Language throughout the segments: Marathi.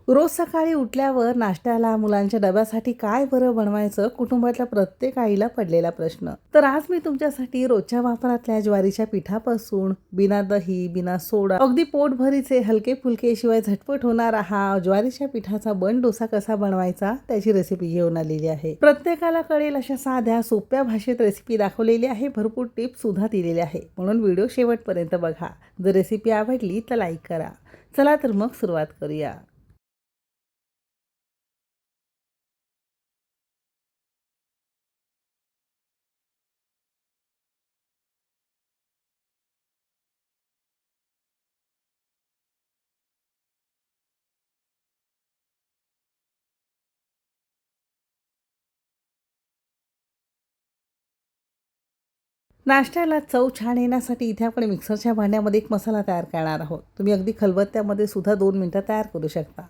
रोज सकाळी उठल्यावर नाश्त्याला मुलांच्या डब्यासाठी काय बरं बनवायचं, कुटुंबातल्या प्रत्येक आईला पडलेला प्रश्न. तर आज मी तुमच्यासाठी रोजच्या वापरातल्या ज्वारीच्या पिठापासून बिना दही, बिना सोडा, अगदी पोटभरीचे हलके फुलके शिवाय झटपट होणारा हा ज्वारीच्या पिठाचा बन डोसा कसा बनवायचा त्याची रेसिपी घेऊन आलेली आहे. प्रत्येकाला कळेल अशा साध्या सोप्या भाषेत रेसिपी दाखवलेली आहे. भरपूर टिप्स सुद्धा दिलेले आहे, म्हणून व्हिडिओ शेवटपर्यंत बघा. जर रेसिपी आवडली तर लाईक करा. चला तर मग सुरुवात करूया. नाश्त्याला चव छान येण्यासाठी इथे आपण मिक्सरच्या भांड्यामध्ये एक मसाला तयार करणार आहोत. तुम्ही अगदी खलबत्त्यामध्ये सुद्धा 2 मिनिटं तयार करू शकता.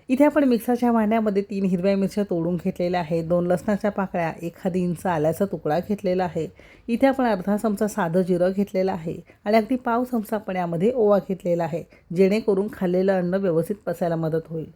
इथे आपण मिक्सरच्या भांड्यामध्ये 3 हिरव्या मिरच्या तोडून घेतलेल्या आहेत, 2 लसणाच्या पाकळ्या, 1/2 इंच आल्याचा तुकडा घेतलेला आहे. इथे आपण अर्धा चमचा साधं जिरं घेतलेलं आहे आणि अगदी पाव चमचा आपण यामध्ये ओवा घेतलेला आहे, जेणेकरून खाल्लेलं अन्न व्यवस्थित पचायला मदत होईल.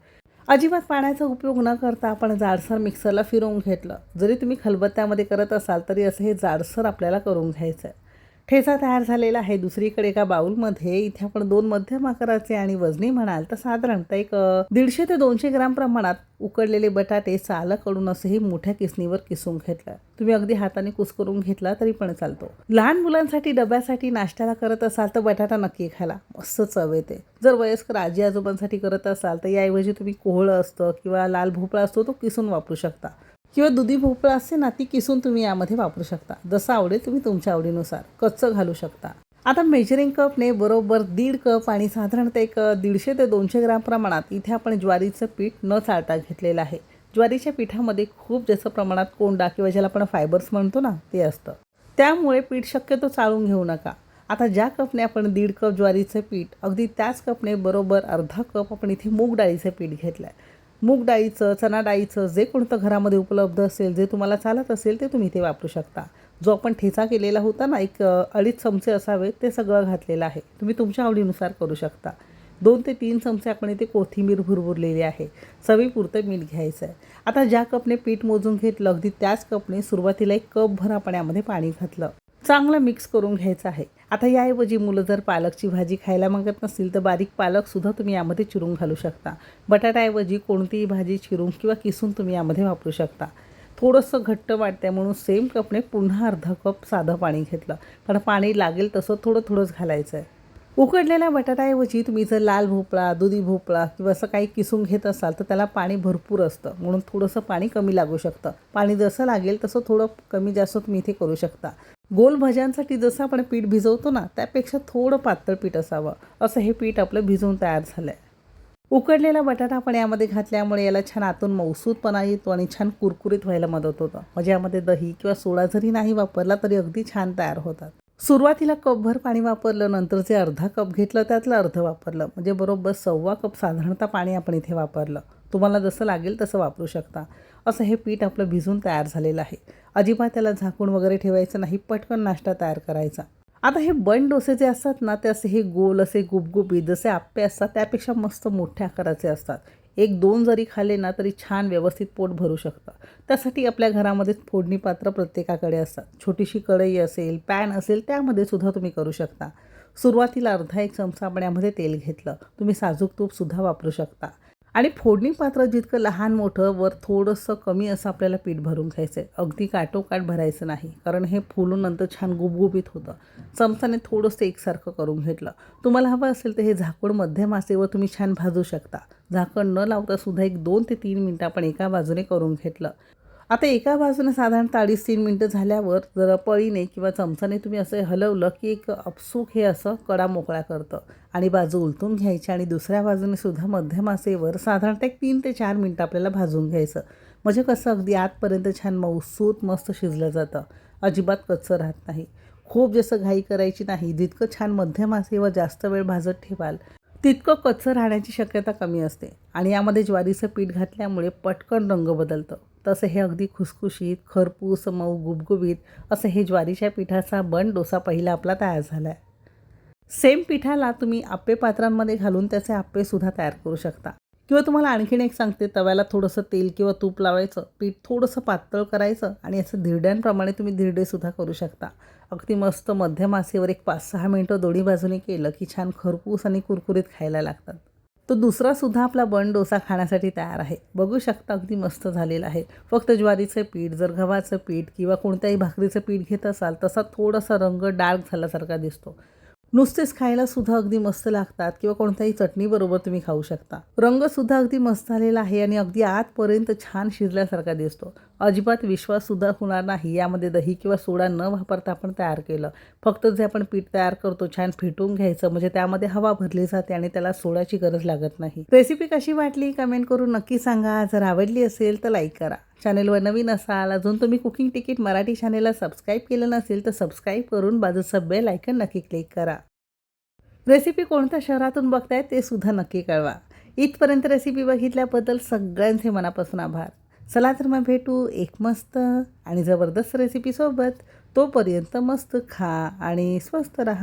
अजिबात पाण्याचा उपयोग न करता आपण जाडसर मिक्सरला फिरवून घेतलं. जरी तुम्ही खलबत्त्यामध्ये करत असाल तरी असं हे जाडसर आपल्याला करून घ्यायचं आहे. ठेचा तयार झालेला आहे. दुसरीकडे एका बाउलमध्ये इथे आपण 2 मध्यम आकाराचे आणि वजनी म्हणाल तर साधारणतः 150 ते 200 ग्राम प्रमाणात उकडलेले बटाटे सालं काढून असंही मोठ्या किसणीवर किसून घेतलं. तुम्ही अगदी हाताने कुस्करून घेतला तरी पण चालतो. लहान मुलांसाठी डब्यासाठी नाश्त्याला करत असाल तर बटाटा नक्की खायला, मस्त चव येते. जर वयस्कर आजी आजोबांसाठी करत असाल तर याऐवजी तुम्ही कोहळं असतं किंवा लाल भोपळा असतो तो किसून वापरू शकता, किंवा दुधी भोपळा असते ना, ती किसून तुम्ही यामध्ये वापरू शकता. जसं आवडेल तुम्ही तुमच्या आवडीनुसार कच्चं घालू शकता. आता मेजरिंग कपने बरोबर 1.5 कप आणि साधारणतः 150 ते 200 ग्राम प्रमाणात इथे आपण ज्वारीचं पीठ न चाळता घेतलेलं आहे. ज्वारीच्या पिठामध्ये खूप जास्त प्रमाणात कोंडा किंवा ज्याला आपण फायबर्स म्हणतो ना, ते असतं. त्यामुळे पीठ शक्यतो चाळून घेऊ नका. आता ज्या कपने आपण 1.5 कप ज्वारीचं पीठ, अगदी त्याच कपने बरोबर अर्धा कप आपण इथे मूग डाळीचं पीठ घेतलं आहे. मूग डाळीचं, चणा डाळीचं जे कोणतं घरामध्ये उपलब्ध असेल, जे तुम्हाला चालत असेल ते तुम्ही इथे वापरू शकता. जो आपण ठेचा केलेला होता ना, 2.5 चमचे असावे, ते सगळं घातलेलं आहे. तुम्ही तुमच्या आवडीनुसार करू शकता. 2 ते 3 चमचे आपण इथे कोथिंबीर भुरभुरलेली आहे. चवीपुरतं मीठ घ्यायचं आहे. आता ज्या कपने पीठ मोजून घेतलं, अगदी त्याच कपने सुरुवातीला 1 कपभर आपण यामध्ये पाणी घातलं. चांगलं मिक्स करून घ्यायचं आहे. आता याऐवजी मुलं जर पालकची भाजी खायला मागत नसतील तर बारीक पालकसुद्धा तुम्ही यामध्ये चिरून घालू शकता. बटाट्याऐवजी कोणतीही भाजी चिरून किंवा किसून तुम्ही यामध्ये वापरू शकता. थोडंसं घट्ट वाटतं म्हणून सेम कपने पुन्हा अर्धा कप साधं पाणी घेतलं, कारण पाणी लागेल तसं थोडं थोडंच घालायचं आहे. उकडलेल्या बटाट्याऐवजी तुम्ही जर लाल भोपळा, दुधी भोपळा किंवा असं काही किसून घेत असाल तर त्याला पाणी भरपूर असतं, म्हणून थोडंसं पाणी कमी लागू शकतं. पाणी जसं लागेल तसं थोडं कमी जास्त तुम्ही इथे करू शकता. गोल भज्यांसाठी जसं आपण पीठ भिजवतो ना, त्यापेक्षा थोडं पातळ पीठ असावं, असं हे पीठ आपलं भिजवून तयार झालं आहे. उकडलेला बटाटा आपण यामध्ये घातल्यामुळे याला छान आतून मऊसूतपणा येतो आणि छान कुरकुरीत व्हायला मदत होतं. म्हणजे यामध्ये दही किंवा सोडा जरी नाही वापरला तरी अगदी छान तयार होतात. सुरुवातीला कपभर पाणी वापरलं, नंतर जे अर्धा कप घेतलं त्यातलं अर्धं वापरलं, म्हणजे बरोबर 1.25 कप साधारणतः पाणी आपण इथे वापरलं. तुम्हाला जसं लागेल तसं वापरू शकता. असं हे पीठ आपलं भिजून तयार झालेलं आहे. अजिबात त्याला झाकून वगैरे ठेवायचं नाही, पटकन नाश्ता तयार करायचा. आता हे बन डोसे जे असतात ना, ते असे हे गोल असे गुबगुबीत जसे आप्पे असतात त्यापेक्षा मस्त मोठ्या आकाराचे असतात. 1-2 जरी खाल्ले ना तरी छान व्यवस्थित पोट भरू शकतं. त्यासाठी आपल्या घरामध्ये फोडणी पात्र प्रत्येकाकडे असतात. छोटीशी कढई असेल, पॅन असेल, त्यामध्ये सुद्धा तुम्ही करू शकता. सुरुवातीला अर्धा 1 चमचा आपण यामध्ये तेल घेतलं. तुम्ही साजूक तूपसुद्धा वापरू शकता. आणि फोडणी पात्र जितकं लहान मोठं वर थोडंसं कमी असं आपल्याला पीठ भरून घ्यायचं आहे. अगदी काठोकाठ भरायचं नाही, कारण हे फुलून नंतर छान गुबगुबीत होतं. चमचाने थोडंसं एकसारखं करून घेतलं. तुम्हाला हवं असेल तर हे झाकून मध्यम आचेवर तुम्ही छान भाजू शकता. झाकण न लावता सुद्धा 2 ते 3 मिनटं आपण एका बाजूने करून घेतलं. आता एका बाजूने साधारणतः 2.5-3 मिनटं झाल्यावर जर पळीने किंवा चमचाने तुम्ही असं हलवलं की एक आपसूक हे असं कडा मोकळा करतं आणि बाजू उलटून घ्यायची आणि दुसऱ्या बाजूने सुद्धा मध्यम आचेवर साधारणतः 3 ते 4 मिनटं आपल्याला भाजून घ्यायचं. म्हणजे कसं अगदी आतपर्यंत छान मऊसूत मस्त शिजलं जातं, अजिबात कच्चं राहत नाही. खूप जास्त घाई करायची नाही. जितकं छान मध्यम आचेवर जास्त वेळ भाजत ठेवाल तितकं कच्चं राहण्याची शक्यता कमी असते. आणि यामध्ये ज्वारीचं पीठ घातल्यामुळे पटकन रंग बदलतं. तसं हे अगदी खुसखुशीत, खरपूस, मऊ, गुबगुबीत असं हे ज्वारीच्या पिठाचा बन डोसा पहिला आपला तयार झाला आहे. सेम पिठाला तुम्ही आप्पे पात्रांमध्ये घालून त्याचे आप्पेसुद्धा तयार करू शकता. किंवा तुम्हाला आणखीन एक सांगते, तव्याला थोडंसं तेल किंवा तूप लावायचं, पीठ थोडंसं पातळ करायचं आणि असं धिरड्यांप्रमाणे तुम्ही धिरडेसुद्धा करू शकता. अगदी मस्त मध्यम आचेवर एक 5-6 मिनिटं दोन्ही बाजूने केलं की छान खरपूस आणि कुरकुरीत खायला लागतात. तो दुसरासुद्धा आपला बन डोसा खाण्यासाठी तयार आहे. बघू शकता अगदी मस्त झालेला आहे. फक्त ज्वारीचं पीठ, जर गव्हाचं पीठ किंवा कोणत्याही भाकरीचं पीठ घेत असाल तसा थोडासा रंग डार्क झाल्यासारखा दिसतो. नुसतेच खायला सुद्धा अगदी मस्त लागतात किंवा कोणत्याही चटणीबरोबर तुम्ही खाऊ शकता. रंगसुद्धा अगदी मस्त आलेला आहे आणि अगदी आतपर्यंत छान शिजल्यासारखा दिसतो. अजिबात विश्वाससुद्धा होणार नाही यामध्ये दही किंवा सोडा न वापरता आपण तयार केलं. फक्त जे आपण पीठ तयार करतो छान फेटून घ्यायचं, म्हणजे त्यामध्ये हवा भरली जाते आणि त्याला सोडाची गरज लागत नाही. रेसिपी कशी वाटली कमेंट करून नक्की सांगा. जर आवडली असेल तर लाईक करा. चॅनेलवर नवीन असाल, अजून तुम्ही कुकिंग तिकीट मराठी चॅनेलला सबस्क्राईब केलं नसेल तर सबस्क्राईब करून बाजूचं बेल आयकन नक्की क्लिक करा. रेसिपी कोणत्या शहरातून बघताय ते सुद्धा नक्की कळवा. इथपर्यंत रेसिपी बघितल्याबद्दल सगळ्यांचे मनापासून आभार. चला तर मग भेटू एक मस्त आणि जबरदस्त रेसिपीसोबत. तोपर्यंत मस्त खा आणि स्वस्त राहा.